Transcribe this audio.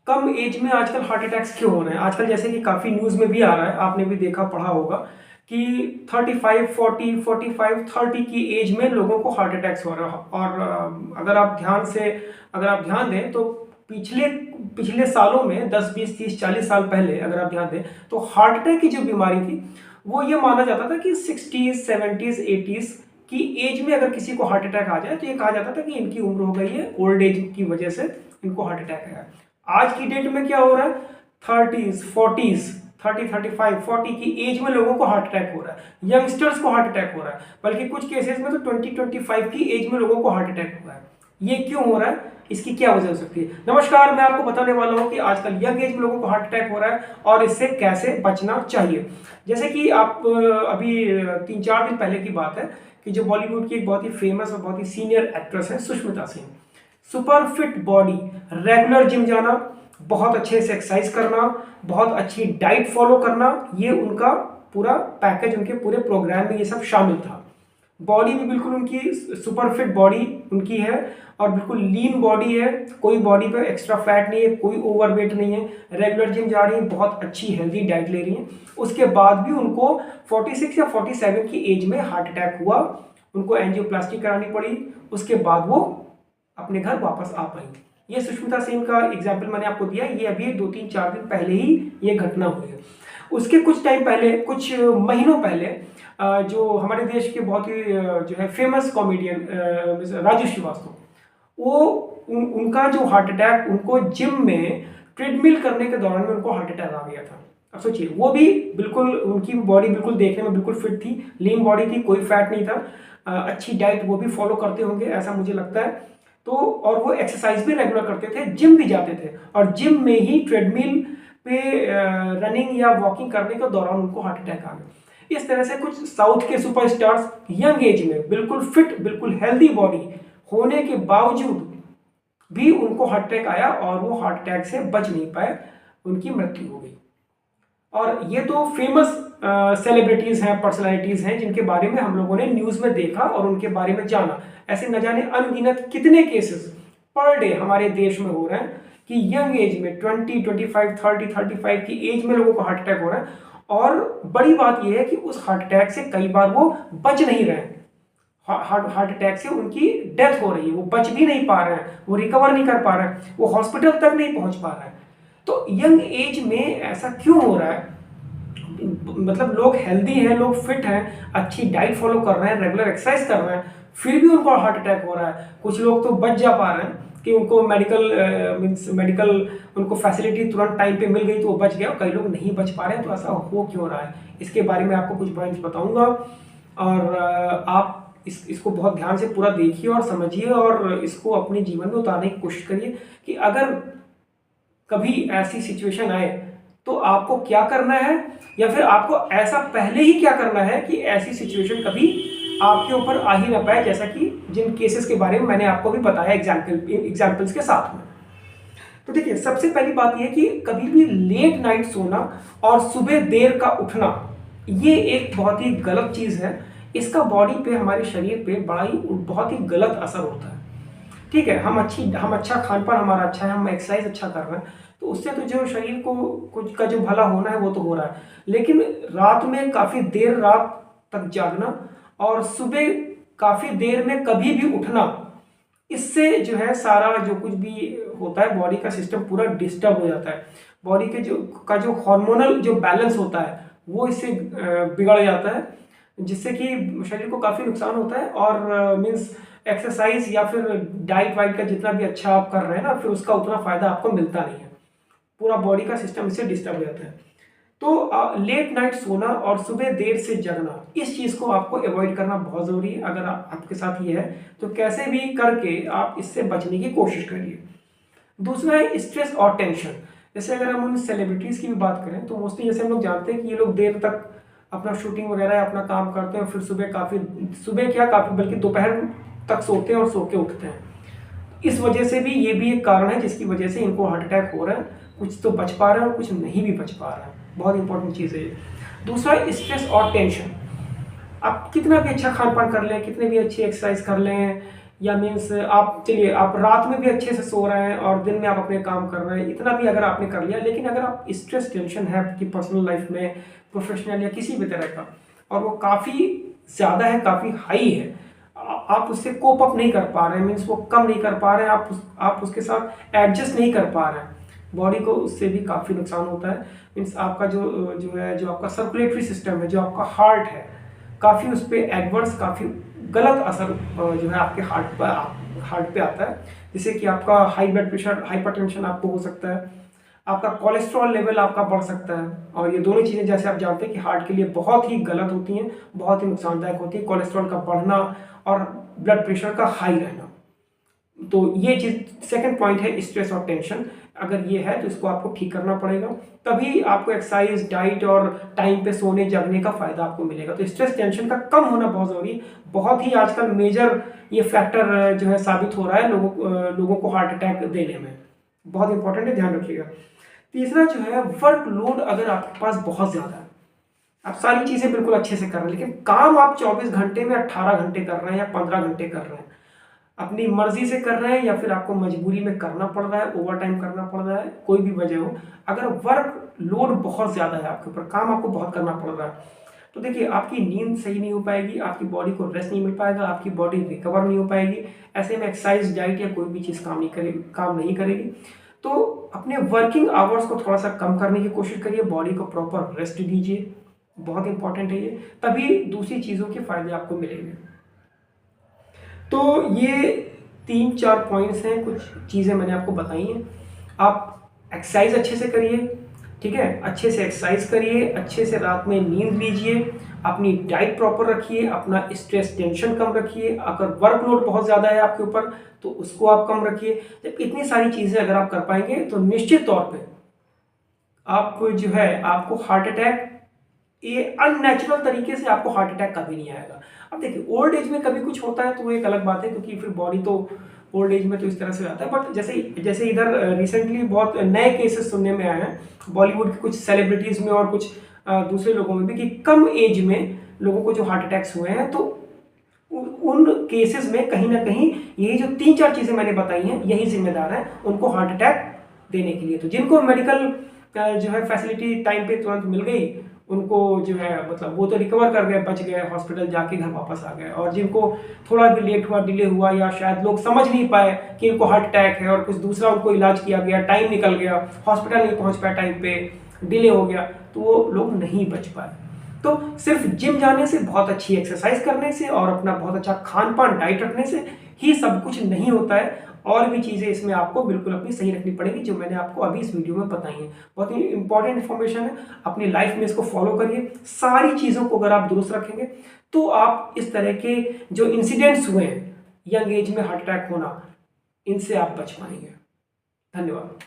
कम as में आजकल heart attacks क्यों हो रहे हैं? आजकल जैसे कि काफ़ी न्यूज़ में भी आ रहा है, आपने भी देखा पढ़ा होगा कि 35, 40, 45, 30 की एज में लोगों को हार्ट अटैक्स हो रहा है। और अगर आप ध्यान दें तो पिछले पिछले सालों में 10, 20, 30, 40 साल पहले अगर आप ध्यान दें तो हार्ट अटैक की जो बीमारी थी वो ये माना जाता था कि 60s, 70s, 80s की एज में अगर किसी को हार्ट अटैक आ जाए तो ये कहा जाता था कि इनकी उम्र हो गई है, ओल्ड एज की वजह से इनको हार्ट अटैक आया। आज की डेट में क्या हो रहा है? 30s, 40s, 30, 35, 40 की एज में लोगों को हार्ट अटैक हो रहा है, यंगस्टर्स को हार्ट अटैक हो रहा है, बल्कि कुछ केसेस में तो 20, 25 की एज में लोगों को हार्ट अटैक हो रहा है। ये क्यों हो रहा है? इसकी क्या वजह हो सकती है? नमस्कार, मैं आपको बताने वाला हूं कि आजकल यंग एज में लोगों को हार्ट अटैक हो रहा है और इससे कैसे बचना चाहिए। जैसे कि आप अभी 3-4 दिन पहले की बात है कि जो बॉलीवुड की एक बहुत ही फेमस और बहुत ही सीनियर एक्ट्रेस है Sushmita Singh, super fit body, regular gym जाना, बहुत अच्छे से एक्सरसाइज करना, बहुत अच्छी डाइट फॉलो करना, ये उनका पूरा पैकेज, उनके पूरे प्रोग्राम में ये सब शामिल था। बॉडी भी बिल्कुल उनकी सुपर फिट बॉडी उनकी है और बिल्कुल लीन बॉडी है, कोई बॉडी पे एक्स्ट्रा फैट नहीं है, कोई ओवरवेट नहीं है, रेगुलर जिम जा रही है, बहुत अच्छी हेल्दी डाइट ले रही है। उसके बाद भी उनको 46 या 47 की एज में हार्ट अटैक हुआ, उनको एंजियोप्लास्टी करानी पड़ी, उसके बाद वो अपने घर वापस आ पाई। ये सुष्मिता सेन का एग्जाम्पल मैंने आपको दिया, ये अभी 2-3-4 दिन पहले ही ये घटना हुई है। उसके कुछ टाइम पहले, कुछ महीनों पहले जो हमारे देश के बहुत ही जो है फेमस कॉमेडियन राजू श्रीवास्तव, वो उनका जो हार्ट अटैक, उनको जिम में ट्रेडमिल करने के दौरान में उनको हार्ट अटैक आ गया था। अब सोचिए, वो भी बिल्कुल, उनकी बॉडी बिल्कुल देखने में बिल्कुल फिट थी, लीन बॉडी थी, कोई फैट नहीं था, अच्छी डाइट वो भी फॉलो करते होंगे ऐसा मुझे लगता है। तो और वो एक्सरसाइज भी रेगुलर करते थे, जिम भी जाते थे और जिम में ही ट्रेडमिल पे रनिंग या वॉकिंग करने के दौरान उनको हार्ट अटैक आ गया। इस तरह से कुछ साउथ के सुपरस्टार्स यंग एज में बिल्कुल फिट, बिल्कुल हेल्दी बॉडी होने के बावजूद भी उनको हार्ट अटैक आया और वो हार्ट अटैक से बच नहीं पाए, उनकी मृत्यु हो गई। और ये तो फेमस सेलिब्रिटीज हैं, पर्सनालिटीज हैं, जिनके बारे में हम लोगों ने न्यूज में देखा और उनके बारे में जाना। ऐसे न जाने अनगिनत कितने केसेस पर डे हमारे देश में हो रहे हैं कि यंग एज में 20, 25, 30, 35 की एज में लोगों को हार्ट अटैक हो रहा है। और बड़ी बात यह है कि उस हार्ट अटैक से कई बार वो बच नहीं रहे हैं, हार्ट अटैक से उनकी डेथ हो रही है, वो बच भी नहीं पा रहे हैं, वो रिकवर नहीं कर पा रहे हैं, वो हॉस्पिटल तक नहीं पहुंच पा रहे हैं। तो यंग एज में ऐसा क्यों हो रहा है? मतलब लोग हेल्दी हैं, लोग फिट हैं, अच्छी डाइट फॉलो कर रहे हैं, रेगुलर एक्सरसाइज कर रहे हैं, फिर भी उनको हार्ट अटैक हो रहा है। कुछ लोग तो बच जा पा रहे हैं कि उनको मेडिकल उनको फैसिलिटी तुरंत टाइम पे मिल गई तो वो बच गया, कई लोग नहीं बच पा रहे हैं। तो ऐसा हो क्यों रहा है, इसके बारे में आपको कुछ पॉइंट्स बताऊंगा और आप इसको बहुत ध्यान से पूरा देखिए और समझिए और इसको अपने जीवन में उतारने की कोशिश करिए कि अगर कभी ऐसी सिचुएशन आए तो आपको क्या करना है, या फिर आपको ऐसा पहले ही क्या करना है कि ऐसी सिचुएशन कभी आपके ऊपर आ ही ना पाए, जैसा कि जिन केसेस के बारे में मैंने आपको भी बताया एग्जाम्पल्स के साथ में। तो देखिए, सबसे पहली बात यह कि कभी भी लेट नाइट सोना और सुबह देर का उठना, ये एक बहुत ही गलत चीज़ है। इसका बॉडी पे, हमारे शरीर पे बहुत ही गलत असर होता है। ठीक है, हम अच्छा खान पान हमारा अच्छा है, हम एक्सरसाइज अच्छा कर रहे हैं, तो उससे तो जो शरीर को कुछ का जो भला होना है वो तो हो रहा है। लेकिन रात में काफ़ी देर रात तक जागना और सुबह काफ़ी देर में कभी भी उठना, इससे जो है सारा जो कुछ भी होता है, बॉडी का सिस्टम पूरा डिस्टर्ब हो जाता है। बॉडी के जो हार्मोनल जो बैलेंस होता है वो इससे बिगड़ जाता है, जिससे कि शरीर को काफ़ी नुकसान होता है। और मीन्स एक्सरसाइज या फिर डाइट वाइट का जितना भी अच्छा आप कर रहे हैं ना, फिर उसका उतना फ़ायदा आपको मिलता नहीं है, पूरा बॉडी का सिस्टम इससे डिस्टर्ब हो जाता है। तो लेट नाइट सोना और सुबह देर से जगना, इस चीज़ को आपको अवॉइड करना बहुत ज़रूरी है। अगर आपके साथ ये है तो कैसे भी करके आप इससे बचने की कोशिश करिए। दूसरा है स्ट्रेस और टेंशन। जैसे अगर हम उन सेलिब्रिटीज़ की भी बात करें तो मोस्टली जैसे हम लोग जानते हैं कि ये लोग देर तक अपना शूटिंग वगैरह अपना काम करते हैं, फिर सुबह क्या काफ़ी बल्कि दोपहर तक सोते हैं और सो के उठते हैं। इस वजह से भी ये भी एक कारण है जिसकी वजह से इनको हार्ट अटैक हो रहा है। कुछ तो बच पा रहे हैं और कुछ नहीं भी बच पा रहा है, बहुत इंपॉर्टेंट चीज़ है ये। दूसरा स्ट्रेस और टेंशन। आप कितना भी अच्छा खान पान कर लें, कितने भी अच्छी एक्सरसाइज कर लें, या मीन्स आप चलिए आप रात में भी अच्छे से सो रहे हैं और दिन में आप अपने काम कर रहे हैं, इतना भी अगर आपने कर लिया, लेकिन अगर आप स्ट्रेस टेंशन है आपकी पर्सनल लाइफ में, प्रोफेशनल या किसी भी तरह का, और वो काफ़ी ज़्यादा है, काफ़ी हाई है, आप उससे कोप अप नहीं कर पा रहे हैं, मीन्स वो कम नहीं कर पा रहे हैं, आप उसके साथ एडजस्ट नहीं कर पा रहे हैं, बॉडी को उससे भी काफ़ी नुकसान होता है। मीन्स आपका जो आपका सर्कुलेटरी सिस्टम है, जो आपका हार्ट है, काफ़ी उस पर एडवर्स, काफ़ी गलत असर जो है आपके हार्ट पे आता है, जिससे कि आपका हाई ब्लड प्रेशर, हाइपरटेंशन आपको हो सकता है, आपका कोलेस्ट्रॉल लेवल आपका बढ़ सकता है। और ये दोनों चीज़ें जैसे आप जानते हैं कि हार्ट के लिए बहुत ही गलत होती हैं, बहुत ही नुकसानदायक होती है, कोलेस्ट्रॉल का बढ़ना और ब्लड प्रेशर का हाई रहना। तो ये चीज़ सेकंड पॉइंट है, स्ट्रेस और टेंशन। अगर ये है तो इसको आपको ठीक करना पड़ेगा, तभी आपको एक्सरसाइज, डाइट और टाइम पे सोने जगने का फायदा आपको मिलेगा। तो स्ट्रेस टेंशन का कम होना बहुत ज़रूरी है, बहुत ही आजकल मेजर ये फैक्टर जो है साबित हो रहा है लोगों को हार्ट अटैक देने में। बहुत इंपॉर्टेंट है, ध्यान रखिएगा। तीसरा जो है, वर्कलोड अगर आपके पास बहुत ज़्यादा है, आप सारी चीज़ें बिल्कुल अच्छे से कर रहे हैं, लेकिन काम आप 24 घंटे में 18 घंटे कर रहे हैं या 15 घंटे कर रहे हैं, अपनी मर्जी से कर रहे हैं या फिर आपको मजबूरी में करना पड़ रहा है, ओवर टाइम करना पड़ रहा है, कोई भी वजह हो, अगर वर्क लोड बहुत ज़्यादा है आपके ऊपर, काम आपको बहुत करना पड़ रहा है, तो देखिए आपकी नींद सही नहीं हो पाएगी, आपकी बॉडी को रेस्ट नहीं मिल पाएगा, आपकी बॉडी रिकवर नहीं हो पाएगी। ऐसे में एक्सरसाइज, डाइट या कोई भी चीज़ काम नहीं करेगी। तो अपने वर्किंग आवर्स को थोड़ा सा कम करने की कोशिश करिए, बॉडी को प्रॉपर रेस्ट दीजिए, बहुत इंपॉर्टेंट है ये, तभी दूसरी चीज़ों के फायदे आपको मिलेंगे। तो ये 3-4 पॉइंट्स हैं, कुछ चीज़ें मैंने आपको बताई हैं। आप एक्सरसाइज अच्छे से करिए, ठीक है, अच्छे से एक्सरसाइज करिए, अच्छे से रात में नींद लीजिए, अपनी डाइट प्रॉपर रखिए, अपना स्ट्रेस टेंशन कम रखिए, अगर वर्कलोड बहुत ज़्यादा है आपके ऊपर तो उसको आप कम रखिए। जब इतनी सारी चीज़ें अगर आप कर पाएंगे तो निश्चित तौर पे आप जो है, आपको हार्ट अटैक, ये अननेचुरल तरीके से आपको हार्ट अटैक कभी नहीं आएगा। अब देखिए ओल्ड एज में कभी कुछ होता है तो वो एक अलग बात है, क्योंकि फिर बॉडी तो ओल्ड एज में तो इस तरह से आता है, बट जैसे जैसे इधर रिसेंटली बहुत नए केसेस सुनने में आए हैं बॉलीवुड के कुछ सेलिब्रिटीज़ में और कुछ दूसरे लोगों में भी, कि कम एज में लोगों को जो हार्ट अटैक्स हुए हैं, तो उन केसेस में कहीं ना कहीं यही जो 3-4 चीज़ें मैंने बताई हैं यही जिम्मेदार है उनको हार्ट अटैक देने के लिए। तो जिनको मेडिकल जो है फैसिलिटी टाइम पे तुरंत मिल गई, उनको जो है मतलब वो तो रिकवर कर गए, बच गए, हॉस्पिटल जाके घर वापस आ गए, और जिनको थोड़ा भी लेट हुआ, डिले हुआ, या शायद लोग समझ नहीं पाए कि इनको हार्ट अटैक है और कुछ दूसरा उनको इलाज किया गया, टाइम निकल गया, हॉस्पिटल नहीं पहुंच पाया टाइम पे, डिले हो गया, तो वो लोग नहीं बच पाए। तो सिर्फ जिम जाने से, बहुत अच्छी एक्सरसाइज करने से और अपना बहुत अच्छा खान पान, डाइट रखने से ही सब कुछ नहीं होता है, और भी चीज़ें इसमें आपको बिल्कुल अपनी सही रखनी पड़ेगी, जो मैंने आपको अभी इस वीडियो में बताई हैं। बहुत ही इंपॉर्टेंट इन्फॉर्मेशन है, अपनी लाइफ में इसको फॉलो करिए। सारी चीज़ों को अगर आप दुरुस्त रखेंगे तो आप इस तरह के जो इंसिडेंट्स हुए हैं यंग एज में हार्ट अटैक होना, इनसे आप बच पाएंगे। धन्यवाद।